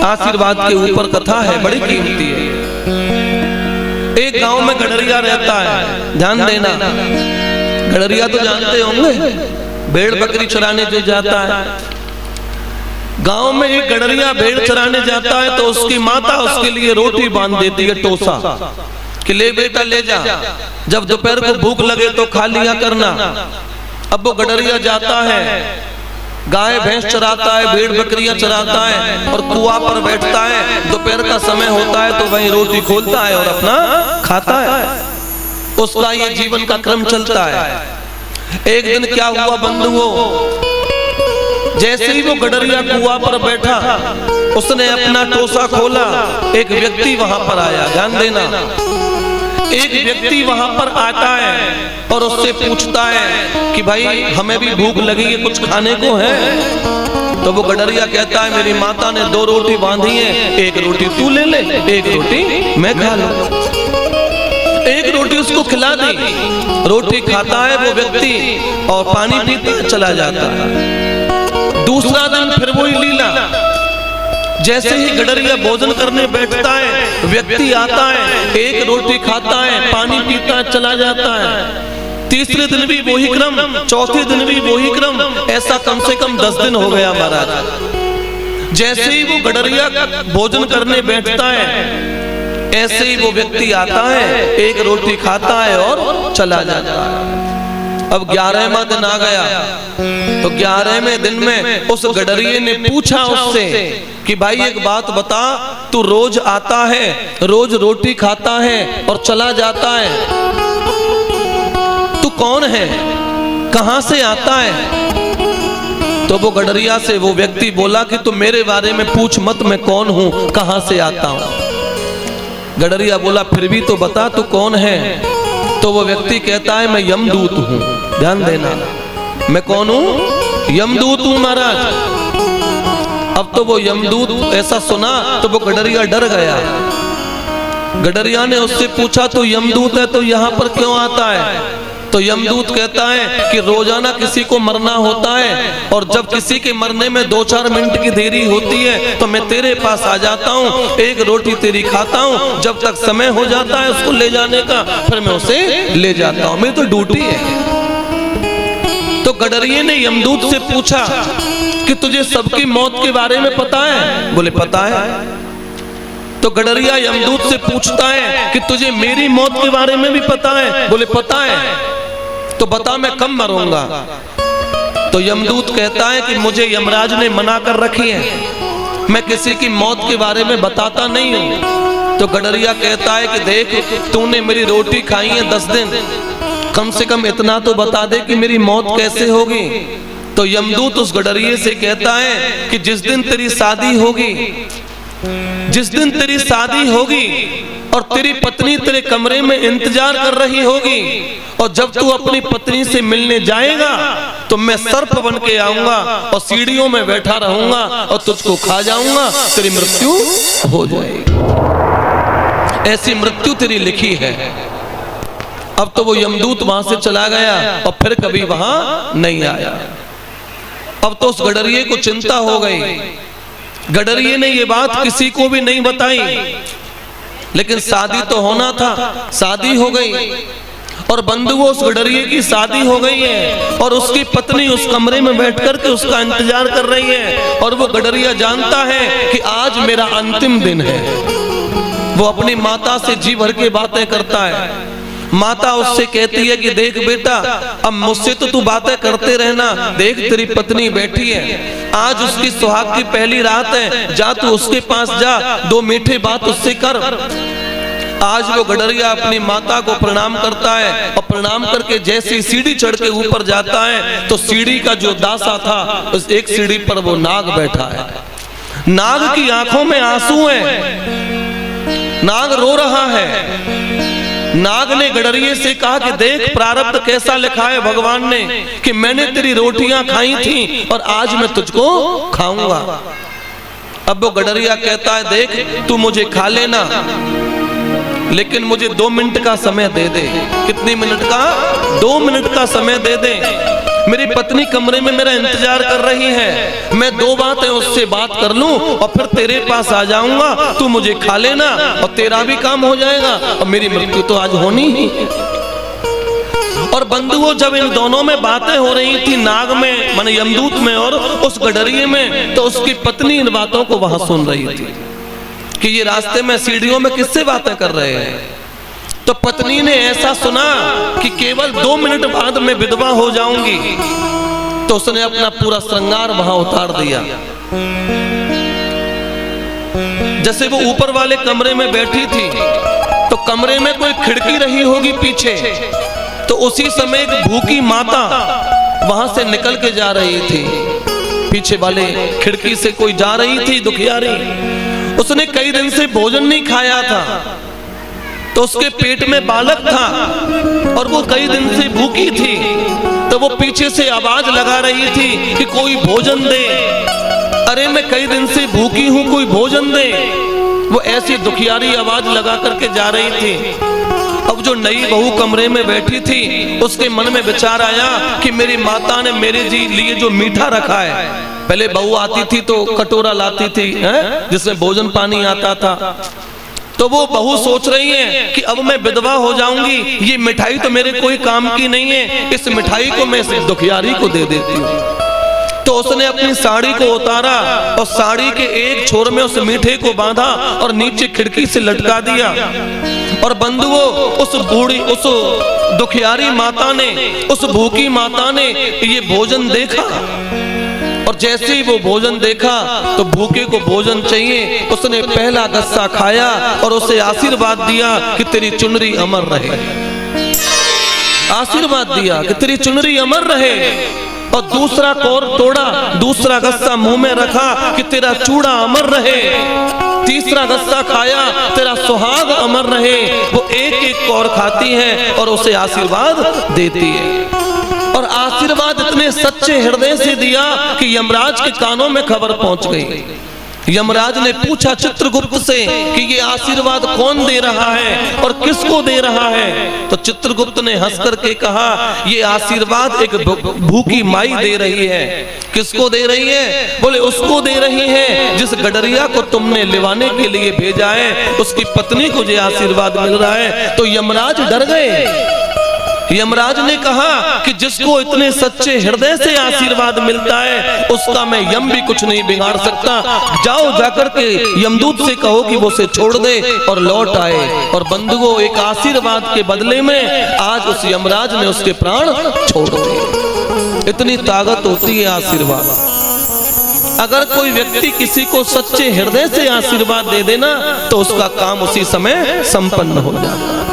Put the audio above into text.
आशीर्वाद के ऊपर कथा है, बड़ी कीमती है। एक गांव में गडरिया रहता है, ध्यान देना। गडरिया तो जानते होंगे, भेड़ बकरी चराने जो जाता है। गांव में एक गडरिया भेड़ चराने जाता है तो उसकी माता उसके लिए रोटी बांध देती है, टोसा, कि ले बेटा ले जा, जब दोपहर को भूख लगे तो खा लिया करना। अब वो गडरिया जाता है, गाय भैंस चराता है, भेड़ बकरियां चराता है और कुआं पर बैठता है। दोपहर का समय होता है तो वहीं रोटी खोलता है और अपना खाता है। उसका ये जीवन का क्रम चलता है। एक दिन क्या हुआ बंधुओं, जैसे ही वो गडरिया कुआं पर बैठा, उसने अपना टोसा खोला, एक व्यक्ति वहां पर आया। ध्यान देना, एक व्यक्ति वहां पर आता है और उससे पूछता है कि भाई हमें भी भूख लगी है, कुछ खाने को है? तो वो गडरिया कहता है मेरी माता ने 2 रोटी बांधी है, एक रोटी तू ले ले, एक रोटी मैं खा लूं। एक रोटी उसको खिला दी, रोटी खाता है वो व्यक्ति और पानी पीता चला जाता है। दूसरा दिन फिर वही लीला, जैसे ही गडरिया भोजन करने बैठता है, व्यक्ति आता है, एक रोटी खाता है, पानी पीता चला जाता है। तीसरे दिन भी वही क्रम, चौथे दिन भी वही क्रम, ऐसा कम से कम 10 दिन हो गया महाराज। जैसे ही वो गडरिया भोजन करने बैठता है, ऐसे ही वो व्यक्ति आता है, एक रोटी खाता है और चला जाता है। अब 11वां दिन आ गया तो 11वें दिन में उस गडरिये ने पूछा उससे कि भाई एक बात बता, तू रोज आता है, रोज रोटी खाता है और चला जाता है, तू कौन है, कहां से आता है? तो वो गडरिया से वो व्यक्ति बोला कि तू मेरे बारे में पूछ मत, मैं कौन हूं, कहां से आता हूं। गडरिया बोला फिर भी तो बता तू कौन है? तो वो व्यक्ति कहता है मैं यमदूत हूं। ध्यान देना, मैं कौन हूं? यमदूत हूं महाराज। अब तो वो यमदूत ऐसा सुना तो वो गडरिया डर गया। गडरिया ने उससे पूछा तो यमदूत है तो यहाँ पर क्यों आता है? तो यमदूत कहता है कि रोजाना किसी को मरना होता है और जब किसी के मरने में 2-4 मिनट की देरी होती है तो मैं तेरे पास आ जाता हूँ, एक रोटी तेरी खाता हूँ, जब तक समय हो जाता है उसको ले जाने का फिर मैं उसे ले जाता हूँ, मेरी तो ड्यूटी है। तो गडरिये ने यमदूत से पूछा कि तुझे सबकी मौत के बारे में पता है? बोले पता है। तो गडरिया यमदूत से पूछता है कि तुझे मेरी मौत के बारे में भी पता है? बोले पता है। तो बता मैं कब मरूंगा? तो यमदूत कहता है कि मुझे यमराज ने मना कर रखी है, मैं किसी की मौत के बारे में बताता नहीं हूं। तो गडरिया कहता है कि देख तूने मेरी रोटी खाई है 10 दिन, कम से कम इतना तो बता दे कि मेरी मौत कैसे होगी। तो यमदूत उस गडरिये से कहता है कि जिस दिन तेरी शादी होगी, जिस दिन तेरी शादी होगी और तेरी पत्नी तेरे कमरे में इंतजार कर रही होगी और जब तू अपनी पत्नी से मिलने जाएगा तो मैं सर्प बन के आऊंगा और सीढ़ियों में बैठा रहूंगा और तुझको खा जाऊंगा, तेरी मृत्यु हो जाएगी। ऐसी मृत्यु तेरी लिखी है। अब तो वो यमदूत वहां से चला गया और फिर कभी वहां नहीं आया। अब तो उस गडरिये को चिंता हो गई। गडरिये ने ये बात किसी को भी नहीं बताई, लेकिन शादी तो होना था, शादी हो गई और बंधुओं उस गडरिये की शादी हो गई है और उसकी पत्नी उस कमरे में बैठ कर के उसका इंतजार कर रही है और वो गडरिया जानता है कि आज मेरा अंतिम दिन है। वो अपनी माता से जी भर के बातें करता है। माता उससे कहती है कि देख बेटा, अब मुझसे तो तू बातें करते रहना, देख तेरी पत्नी बैठी है, आज उसकी सुहाग की पहली रात है, जा तू उसके पास जा, 2 मीठे बात उससे कर। आज वो गडरिया अपनी माता को प्रणाम करता है और प्रणाम करके जैसे सीढ़ी चढ़ के ऊपर जाता है तो सीढ़ी का जो दासा था उस एक सीढ़ी पर वो नाग बैठा है। नाग की आंखों में आंसू है, नाग रो रहा है। नाग ने गडरिये से कहा कि देख प्रारब्ध कैसा लिखा है भगवान ने कि मैंने तेरी रोटियां खाई थी और आज मैं तुझको खाऊंगा। अब वो गडरिया कहता है देख तू मुझे खा लेना, लेकिन मुझे 2 मिनट का समय दे दे। कितनी मिनट का? 2 मिनट का समय दे दे। मेरी पत्नी कमरे में मेरा इंतजार कर रही है, मैं 2 बातें उससे बात कर लूं और फिर तेरे पास आ जाऊंगा, तू मुझे खा लेना और तेरा भी काम हो जाएगा और मेरी मृत्यु तो आज होनी ही है। और बंधुओं, जब इन दोनों में बातें हो रही थी, नाग में माने यमदूत में और उस गडरिये में, तो उसकी पत्नी इन बातों को वहां सुन रही थी कि ये रास्ते में सीढ़ियों में किससे बातें कर रहे हैं। तो पत्नी ने ऐसा सुना कि केवल 2 मिनट बाद मैं विधवा हो जाऊंगी, तो उसने अपना पूरा श्रृंगार वहां उतार दिया। जैसे वो ऊपर वाले कमरे में बैठी थी, तो कमरे में कोई खिड़की रही होगी पीछे, तो उसी समय एक भूखी माता वहां से निकल के जा रही थी। पीछे वाले खिड़की से कोई जा रही थी दुखियारी, उसने कई दिन से भोजन नहीं खाया था, तो उसके पेट में बालक था और वो कई दिन से भूखी थी। तो वो पीछे से आवाज लगा रही थी कि कोई भोजन दे, अरे मैं कई दिन से भूखी हूं, कोई भोजन दे। वो ऐसी दुखियारी आवाज लगा करके जा रही थी। अब जो नई बहू कमरे में बैठी थी, उसके मन में विचार आया कि मेरी माता ने मेरे जी लिए जो मीठा रखा है, पहले बहू आती थी तो कटोरा लाती थी जिसमें भोजन पानी आता था, तो वो बहू सोच रही है कि अब मैं विधवा हो जाऊंगी, ये मिठाई तो मेरे कोई काम की नहीं है, इस मिठाई को मैं इस दुखियारी को दे देती हूँ। तो उसने अपनी साड़ी को उतारा और साड़ी के एक छोर में उस मीठे को बांधा और नीचे खिड़की से लटका दिया। और बंधुओं, उस बूढ़ी, उस दुखियारी माता ने, उस भूखी माता ने ये भोजन देखा, और जैसे ही वो भोजन देखा तो भूखे को भोजन चाहिए, उसने पहला गस्सा खाया और उसे आशीर्वाद दिया कि तेरी चुनरी अमर रहे। आशीर्वाद दिया कि तेरी चुनरी अमर रहे। और दूसरा कौर तोड़ा, दूसरा गस्सा मुंह में रखा कि तेरा चूड़ा अमर रहे। तीसरा गस्सा खाया, तेरा सुहाग अमर रहे। वो एक एक कौर खाती है और उसे आशीर्वाद देती है। और आशीर्वाद इतने सच्चे हृदय से दिया कि यमराज के कानों में खबर पहुंच गई। यमराज ने पूछा चित्रगुप्त से कि ये आशीर्वाद कौन दे रहा है और किसको दे रहा है। तो चित्रगुप्त ने हंस करके कहा, ये आशीर्वाद एक भूखी माई दे रही है। किसको दे रही है? बोले उसको दे रही है जिस गडरिया को तुमने लिवाने के लिए भेजा है, उसकी पत्नी को ये आशीर्वाद मिल रहा है। तो यमराज डर गए। यमराज ने कहा कि जिसको इतने सच्चे हृदय से आशीर्वाद मिलता है, उसका मैं यम भी कुछ नहीं बिगाड़ सकता। जाओ, जाकर के यमदूत से कहो कि वो उसे छोड़ दे और लौट आए। और बंधुओं, एक आशीर्वाद के बदले में आज उस यमराज ने उसके प्राण छोड़ दिए। इतनी ताकत होती है आशीर्वाद। अगर कोई व्यक्ति किसी को सच्चे हृदय से आशीर्वाद दे देना, तो उसका काम उसी समय संपन्न हो जाता है।